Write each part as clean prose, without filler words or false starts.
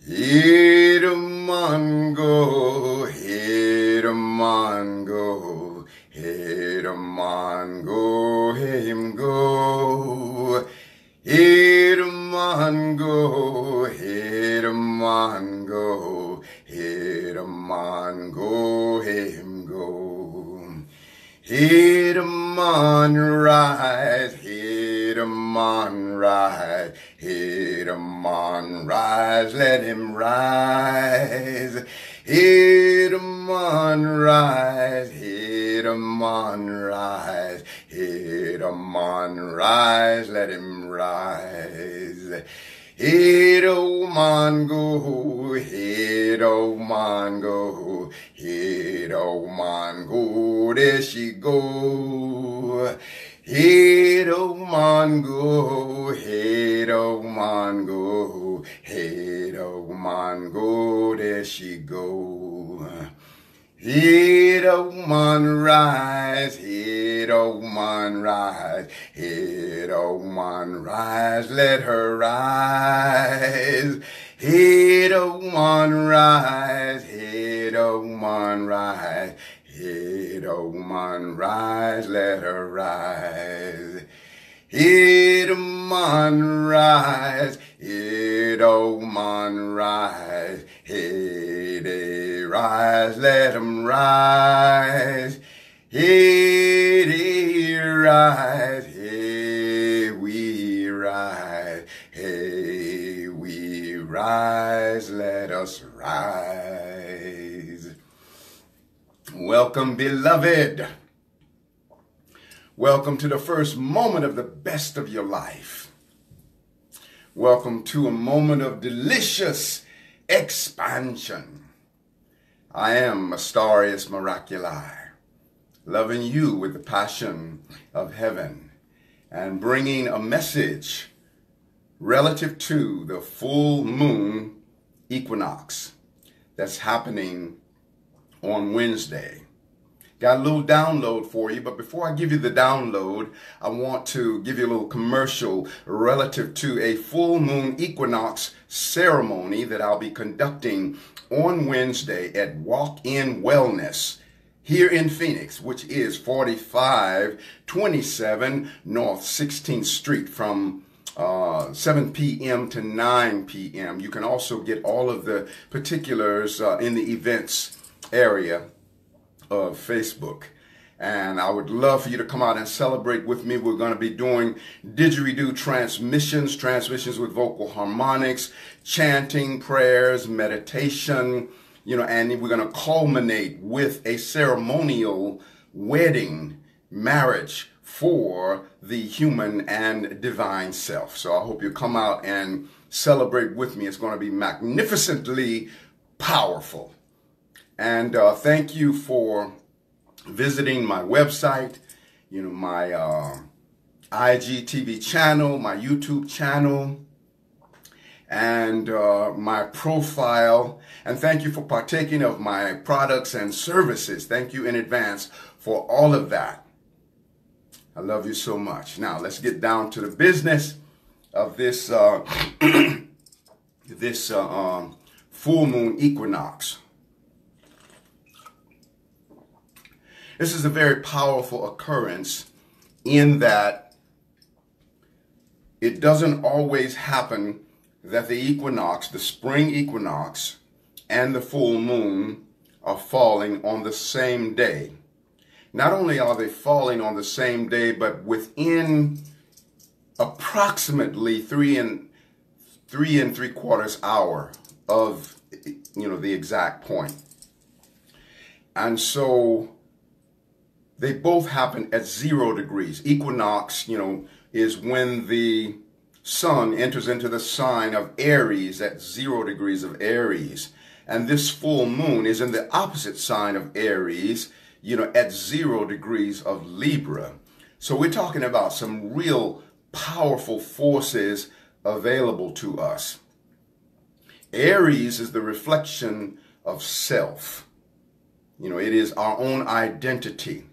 Hit 'em on go, hit 'em on go, hit 'em on go, him go. Hit 'em on go, hit 'em on go, hit 'em on go, him go. Hit 'em on rise, hit 'em on rise, hit 'em on rise, let him rise. Hit 'em on rise, hit 'em on rise, hit 'em on rise, let him rise. Hit 'em on go, hit 'em on go, hit 'em on go, there she go. Hit 'em on go, hit 'em on go, hit 'em on go, there she go. Hit 'em on rise, hit 'em on rise, hit 'em on rise, let her rise. Hit 'em on rise, hit 'em on rise, hit 'em on rise, let her rise. Hit 'em on rise, hit 'em on rise, hit a rise, let 'em rise. Hit a rise, hey we rise, hey we rise, let us rise. Welcome, beloved. Welcome to the first moment of the best of your life. Welcome to a moment of delicious expansion. I am Astarius Miraculii, loving you with the passion of heaven and bringing a message relative to the full moon equinox that's happening on Wednesday. Got a little download for you, but before I give you the download, I want to give you a little commercial relative to a full moon equinox ceremony that I'll be conducting on Wednesday at Walk-In Wellness here in Phoenix, which is 4527 North 16th Street from 7 p.m. to 9 p.m. You can also get all of the particulars in the events area of Facebook. And I would love for you to come out and celebrate with me. We're going to be doing didgeridoo transmissions with vocal harmonics, chanting, prayers, meditation, and we're going to culminate with a ceremonial wedding, marriage for the human and divine self. So I hope you come out and celebrate with me. It's going to be magnificently powerful. And thank you for visiting my website, my IGTV channel, my YouTube channel, and my profile. And thank you for partaking of my products and services. Thank you in advance for all of that. I love you so much. Now, let's get down to the business of this, this full moon equinox. This is a very powerful occurrence in that it doesn't always happen that the equinox, the spring equinox, and the full moon are falling on the same day. Not only are they falling on the same day, but within approximately 3¾ hour of, the exact point. And so they both happen at 0 degrees. Equinox, is when the sun enters into the sign of Aries at 0 degrees of Aries. And this full moon is in the opposite sign of Aries, at 0 degrees of Libra. So we're talking about some real powerful forces available to us. Aries is the reflection of self. It is our own identity.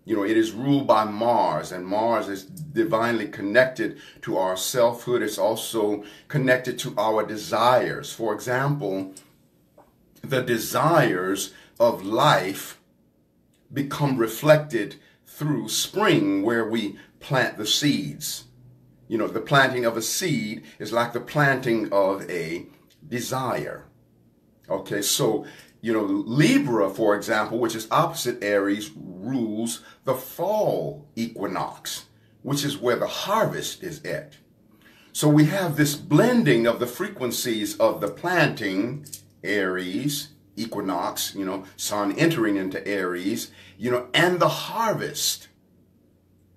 It is ruled by Mars, and Mars is divinely connected to our selfhood. It's also connected to our desires. For example, the desires of life become reflected through spring, where we plant the seeds. The planting of a seed is like the planting of a desire. Okay, so, Libra, for example, which is opposite Aries, rules the fall equinox, which is where the harvest is at. So we have this blending of the frequencies of the planting, Aries, equinox, sun entering into Aries, and the harvest,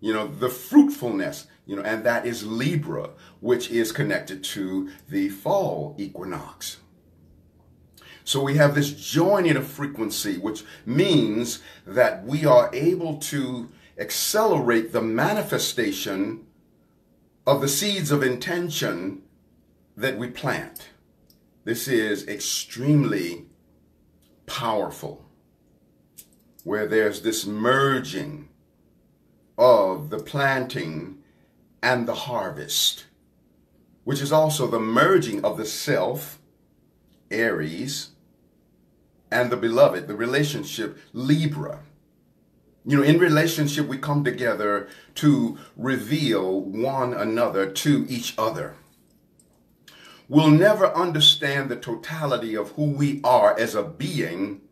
the fruitfulness, and that is Libra, which is connected to the fall equinox. So we have this joining of frequency, which means that we are able to accelerate the manifestation of the seeds of intention that we plant. This is extremely powerful, where there's this merging of the planting and the harvest, which is also the merging of the self, Aries, and the beloved, the relationship, Libra. In relationship, we come together to reveal one another to each other. We'll never understand the totality of who we are as a being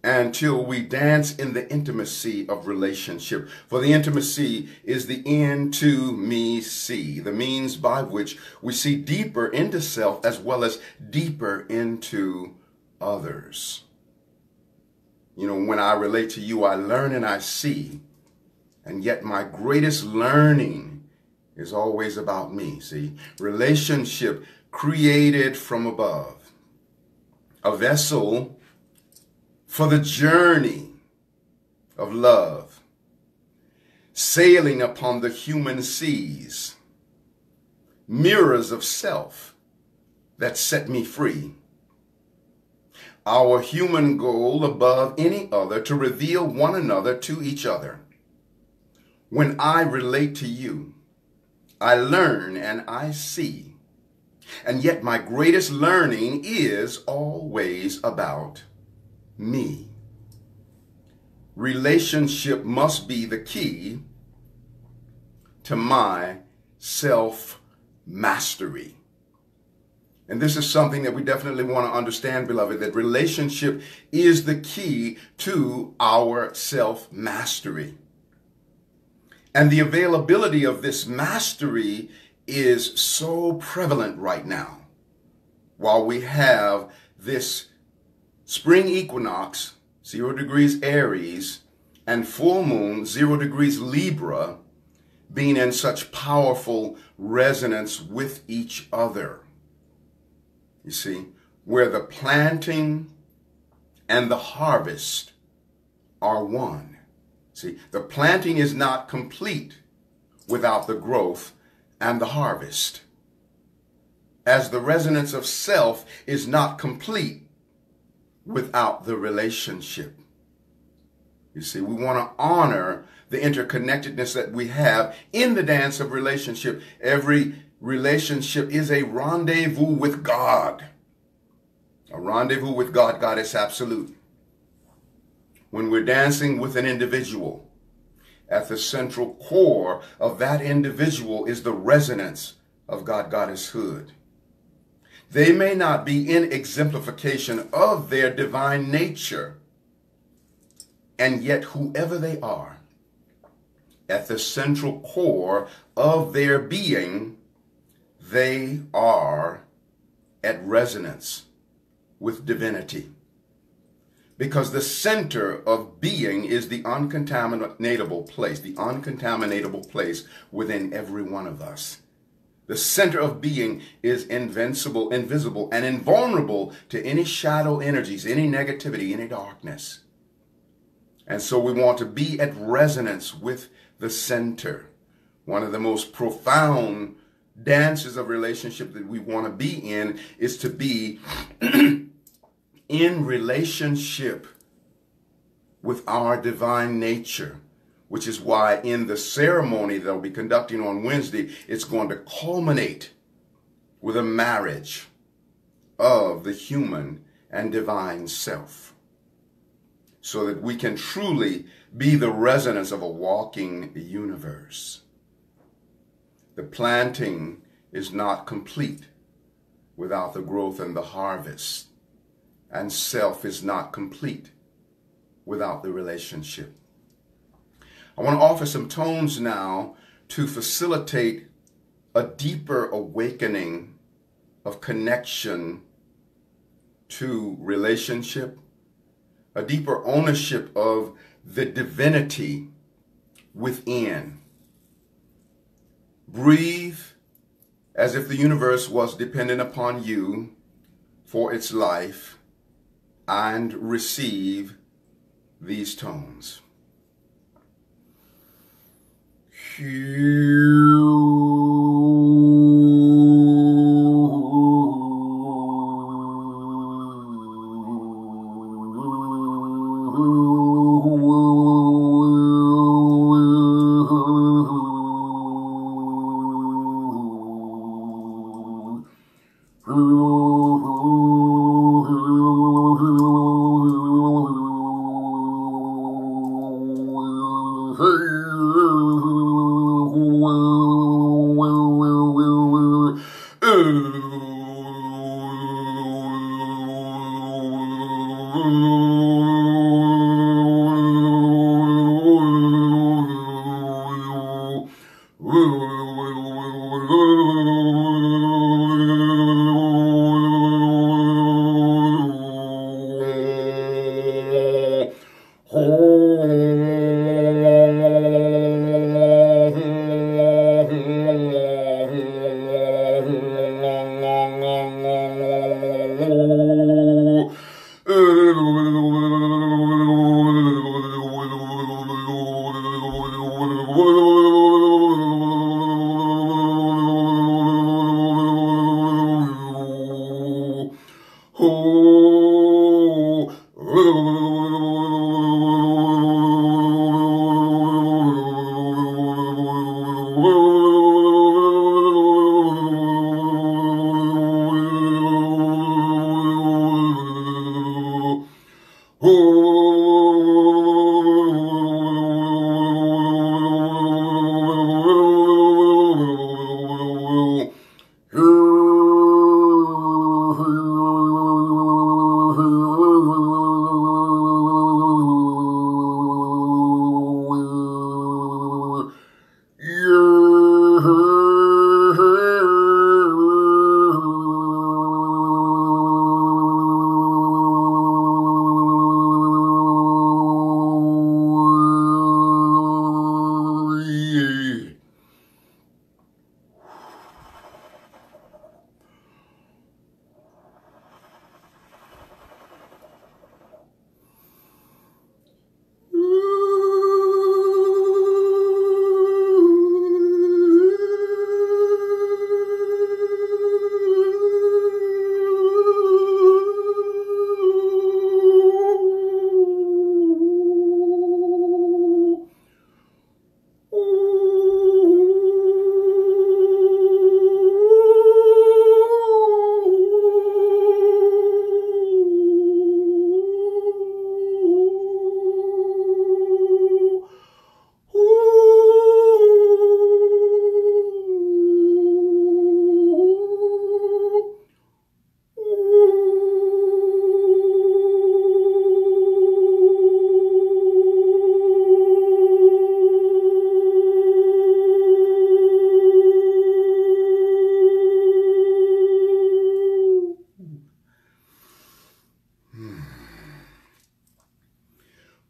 until we dance in the intimacy of relationship. For the intimacy is the end to me see, the means by which we see deeper into self as well as deeper into others. When I relate to you, I learn and I see, and yet my greatest learning is always about me. See, relationship created from above, a vessel for the journey of love, sailing upon the human seas, mirrors of self that set me free. Our human goal above any other, to reveal one another to each other. When I relate to you, I learn and I see, and yet my greatest learning is always about me. Relationship must be the key to my self-mastery. And this is something that we definitely want to understand, beloved, that relationship is the key to our self-mastery. And the availability of this mastery is so prevalent right now. While we have this spring equinox, 0 degrees Aries, and full moon, 0 degrees Libra, being in such powerful resonance with each other. You see, where the planting and the harvest are one. See, the planting is not complete without the growth and the harvest. As the resonance of self is not complete without the relationship. You see, we want to honor the interconnectedness that we have in the dance of relationship. Every relationship is a rendezvous with God. A rendezvous with God. God is absolute. When we're dancing with an individual, at the central core of that individual is the resonance of God, Goddesshood. They may not be in exemplification of their divine nature, and yet whoever they are, at the central core of their being, they are at resonance with divinity. Because the center of being is the uncontaminatable place within every one of us. The center of being is invincible, invisible, and invulnerable to any shadow energies, any negativity, any darkness. And so we want to be at resonance with the center. One of the most profound dances of relationship that we want to be in is to be in relationship with our divine nature, which is why in the ceremony that I'll be conducting on Wednesday, it's going to culminate with a marriage of the human and divine self, so that we can truly be the resonance of a walking universe. The planting is not complete without the growth and the harvest, and self is not complete without the relationship. I want to offer some tones now to facilitate a deeper awakening of connection to relationship, a deeper ownership of the divinity within. Breathe as if the universe was dependent upon you for its life, and receive these tones.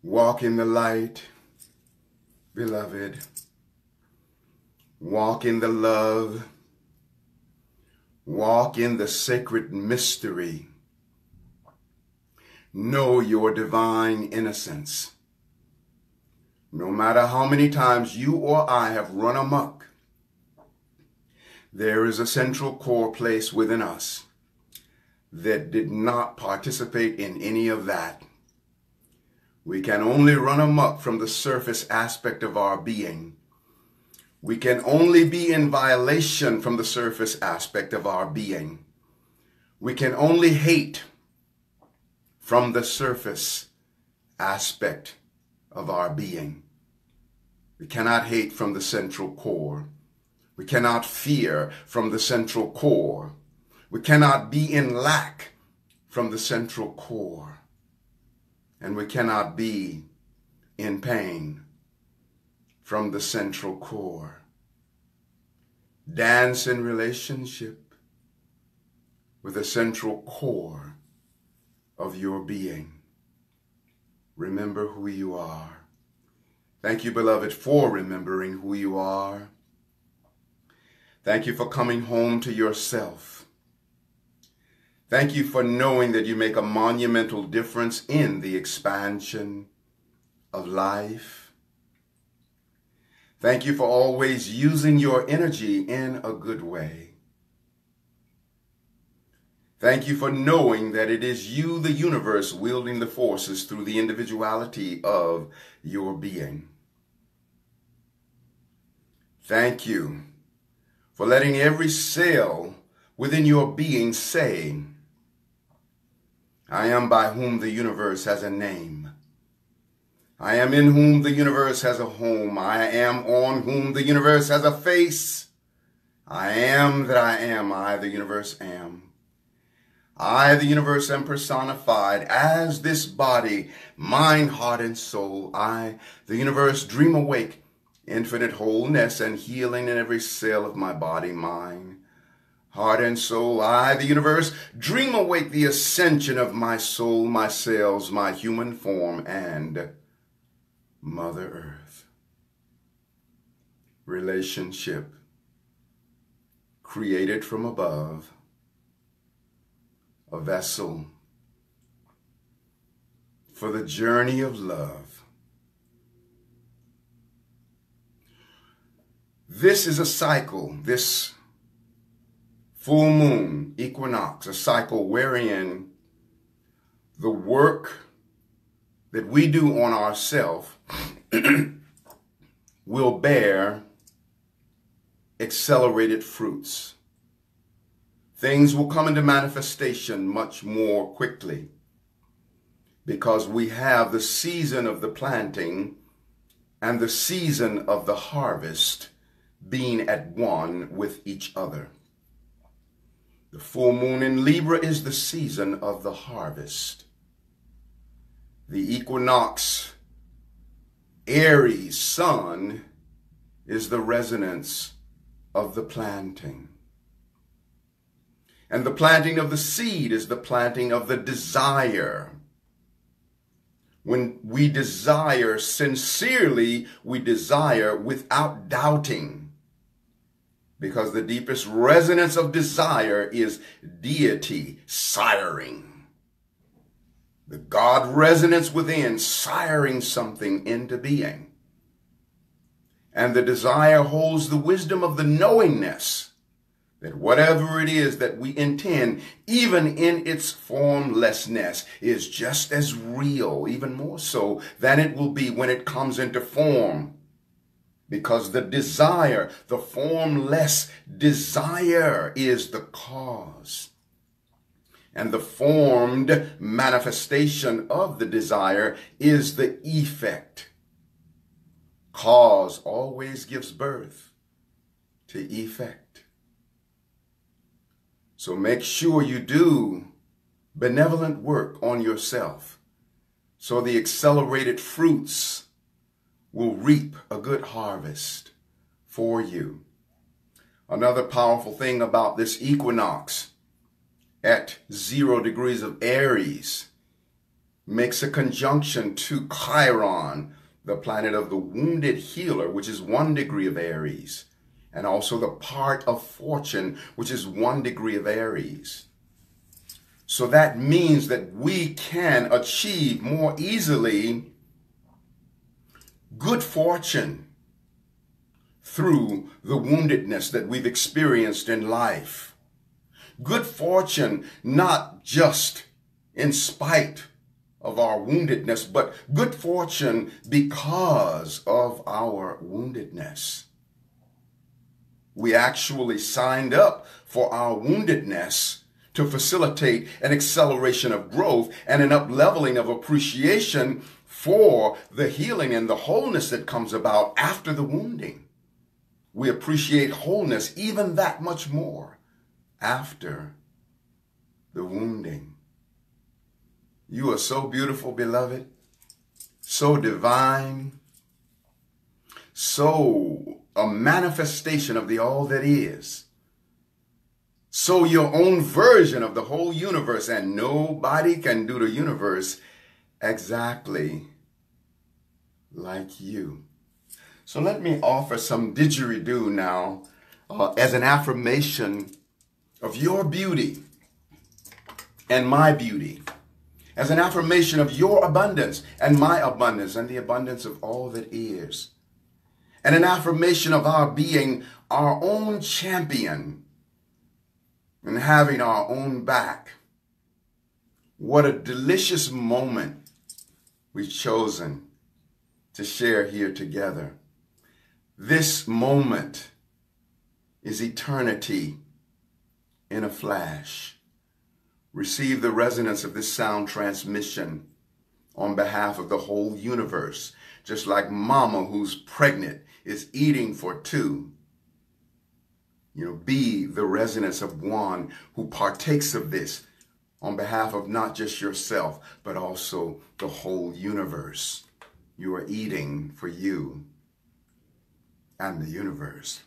Walk in the light, beloved. Walk in the love. Walk in the sacred mystery. Know your divine innocence. No matter how many times you or I have run amok, there is a central core place within us that did not participate in any of that. We can only run amok from the surface aspect of our being. We can only be in violation from the surface aspect of our being. We can only hate from the surface aspect of our being. We cannot hate from the central core. We cannot fear from the central core. We cannot be in lack from the central core. And we cannot be in pain from the central core. Dance in relationship with the central core of your being. Remember who you are. Thank you, beloved, for remembering who you are. Thank you for coming home to yourself. Thank you for knowing that you make a monumental difference in the expansion of life. Thank you for always using your energy in a good way. Thank you for knowing that it is you, the universe, wielding the forces through the individuality of your being. Thank you for letting every cell within your being say, I am by whom the universe has a name. I am in whom the universe has a home. I am on whom the universe has a face. I am that I am. I, the universe, am. I, the universe, am personified as this body, mind, heart, and soul. I, the universe, dream awake, infinite wholeness and healing in every cell of my body, mind, heart, and soul. I, the universe, dream awake the ascension of my soul, my cells, my human form, and Mother Earth. Relationship created from above, a vessel for the journey of love. This is a cycle, this full moon equinox, a cycle wherein the work that we do on ourselves will bear accelerated fruits. Things will come into manifestation much more quickly because we have the season of the planting and the season of the harvest being at one with each other. The full moon in Libra is the season of the harvest. The equinox, Aries sun, is the resonance of the planting. And the planting of the seed is the planting of the desire. When we desire sincerely, we desire without doubting. Because the deepest resonance of desire is deity, siring. The God resonance within, siring something into being. And the desire holds the wisdom of the knowingness that whatever it is that we intend, even in its formlessness, is just as real, even more so than it will be when it comes into form. Because the desire, the formless desire, is the cause. And the formed manifestation of the desire is the effect. Cause always gives birth to effect. So make sure you do benevolent work on yourself so the accelerated fruits will reap a good harvest for you. Another powerful thing about this equinox at 0 degrees of Aries makes a conjunction to Chiron, the planet of the wounded healer, which is 1 degree of Aries, and also the part of fortune, which is 1 degree of Aries. So that means that we can achieve more easily good fortune through the woundedness that we've experienced in life. Good fortune, not just in spite of our woundedness, but good fortune because of our woundedness. We actually signed up for our woundedness to facilitate an acceleration of growth and an up-leveling of appreciation for the healing and the wholeness that comes about after the wounding. We appreciate wholeness even that much more after the wounding. You are so beautiful, beloved, so divine, so a manifestation of the all that is, so your own version of the whole universe, and nobody can do the universe exactly like you. So let me offer some didgeridoo now as an affirmation of your beauty and my beauty, as an affirmation of your abundance and my abundance and the abundance of all that is, and an affirmation of our being our own champion and having our own back. What a delicious moment we've chosen to share here together. This moment is eternity in a flash. Receive the resonance of this sound transmission on behalf of the whole universe, just like mama who's pregnant is eating for two. Be the resonance of one who partakes of this on behalf of not just yourself, but also the whole universe. You are eating for you and the universe.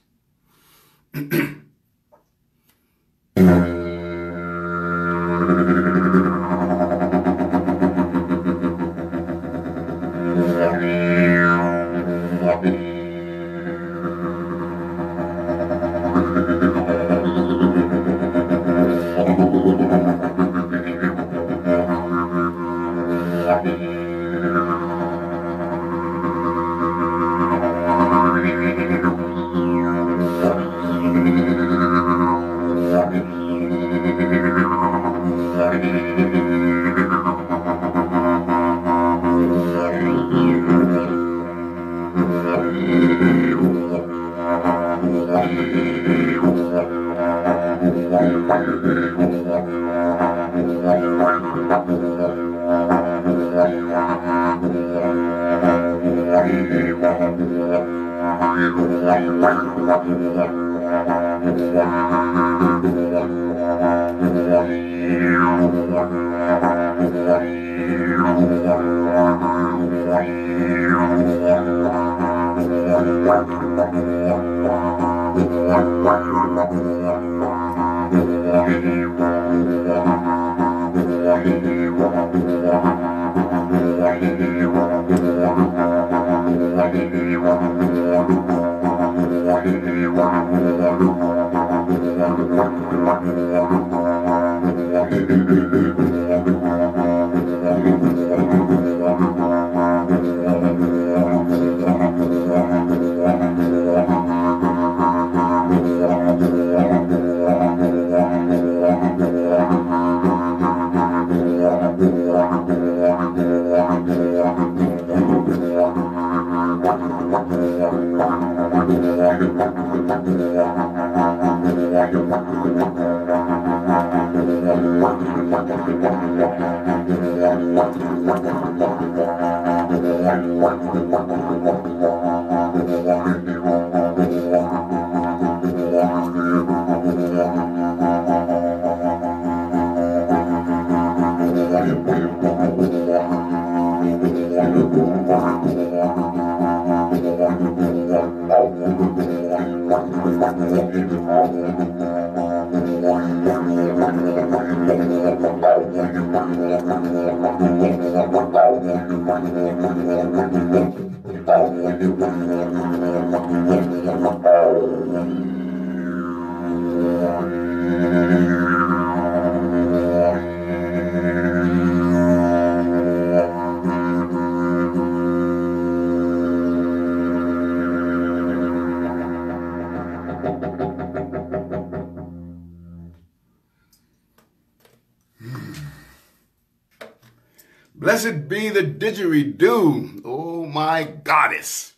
Blessed be the didgeridoo, oh my goddess.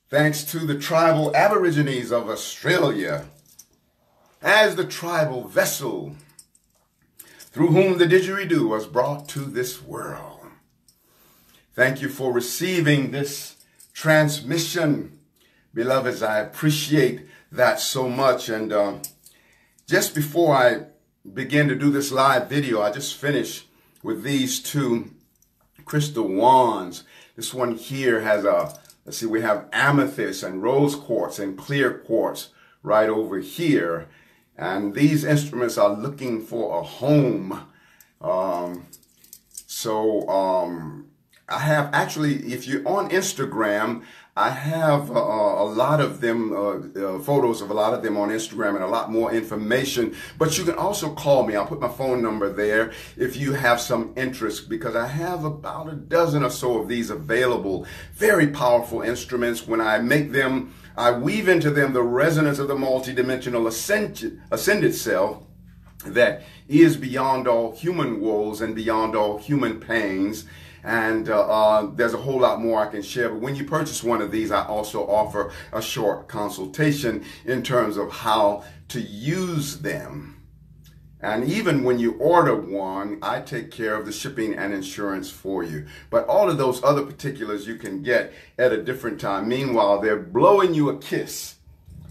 Thanks to the tribal aborigines of Australia as the tribal vessel through whom the didgeridoo was brought to this world. Thank you for receiving this transmission, beloveds. I appreciate that so much. And just before I begin to do this live video, I just finished with these two crystal wands. This one here has let's see, we have amethyst and rose quartz and clear quartz right over here. And these instruments are looking for a home. I have actually, if you're on Instagram, I have a lot of them, photos of a lot of them on Instagram and a lot more information. But you can also call me. I'll put my phone number there if you have some interest, because I have about a dozen or so of these available. Very powerful instruments. When I make them, I weave into them the resonance of the multidimensional ascended self that is beyond all human woes and beyond all human pains. And there's a whole lot more I can share. But when you purchase one of these, I also offer a short consultation in terms of how to use them. And even when you order one, I take care of the shipping and insurance for you. But all of those other particulars you can get at a different time. Meanwhile, they're blowing you a kiss.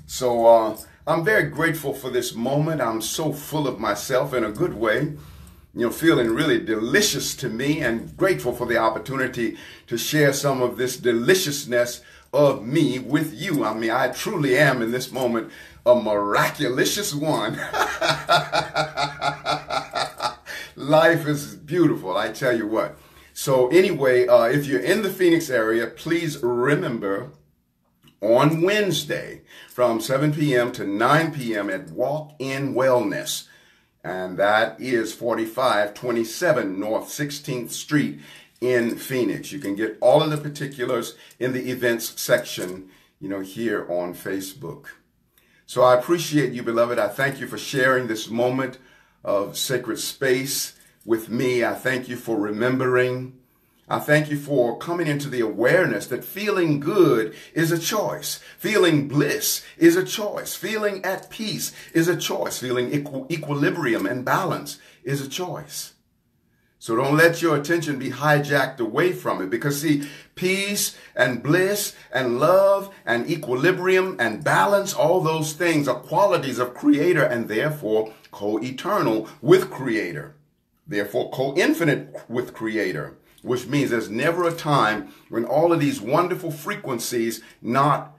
So I'm very grateful for this moment. I'm so full of myself in a good way. You know, feeling really delicious to me, and grateful for the opportunity to share some of this deliciousness of me with you. I mean, I truly am in this moment a miraculous one. Life is beautiful, I tell you what. So anyway, if you're in the Phoenix area, please remember on Wednesday from 7 p.m. to 9 p.m. at Walk-In Wellness. And that is 4527 North 16th Street in Phoenix. You can get all of the particulars in the events section, you know, here on Facebook. So I appreciate you, beloved. I thank you for sharing this moment of sacred space with me. I thank you for remembering. I thank you for coming into the awareness that feeling good is a choice. Feeling bliss is a choice. Feeling at peace is a choice. Feeling equilibrium and balance is a choice. So don't let your attention be hijacked away from it, because see, peace and bliss and love and equilibrium and balance, all those things are qualities of Creator and therefore co-eternal with Creator. Therefore co-infinite with Creator. Which means there's never a time when all of these wonderful frequencies are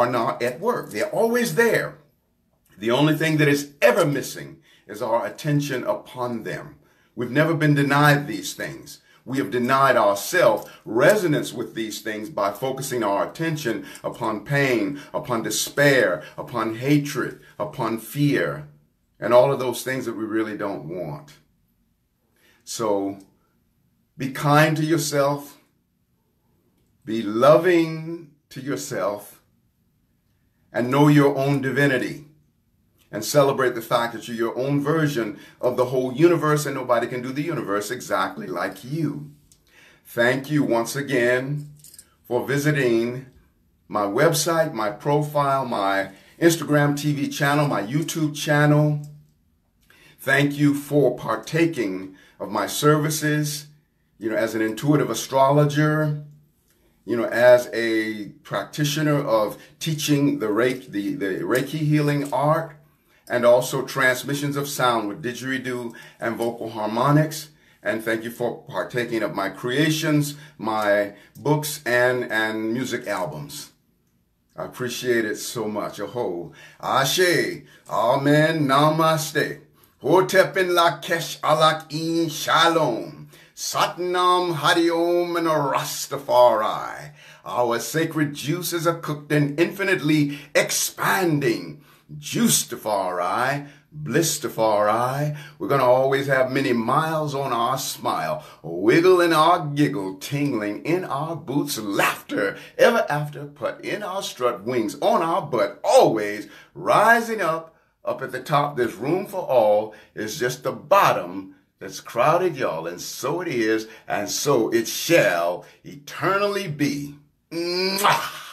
not at work. They're always there. The only thing that is ever missing is our attention upon them. We've never been denied these things. We have denied ourselves resonance with these things by focusing our attention upon pain, upon despair, upon hatred, upon fear, and all of those things that we really don't want. So, be kind to yourself, be loving to yourself, and know your own divinity, and celebrate the fact that you're your own version of the whole universe, and nobody can do the universe exactly like you. Thank you once again for visiting my website, my profile, my Instagram TV channel, my YouTube channel. Thank you for partaking of my services. You know, as an intuitive astrologer, you know, as a practitioner of teaching the Reiki healing art, and also transmissions of sound with didgeridoo and vocal harmonics. And thank you for partaking of my creations, my books, and music albums. I appreciate it so much. Aho, Ashe, Amen, Namaste, Hotepin Lakesh Alak In Shalom. Satnam Hariom and a Rastafari. Our sacred juices are cooked and infinitely expanding. Juicefari, Blissfari. We're going to always have many miles on our smile, wiggle in our giggle, tingling in our boots, laughter ever after, put in our strut, wings on our butt, always rising up at the top. There's room for all. It's just the bottom that's crowded, y'all. And so it is, and so it shall eternally be. Mwah!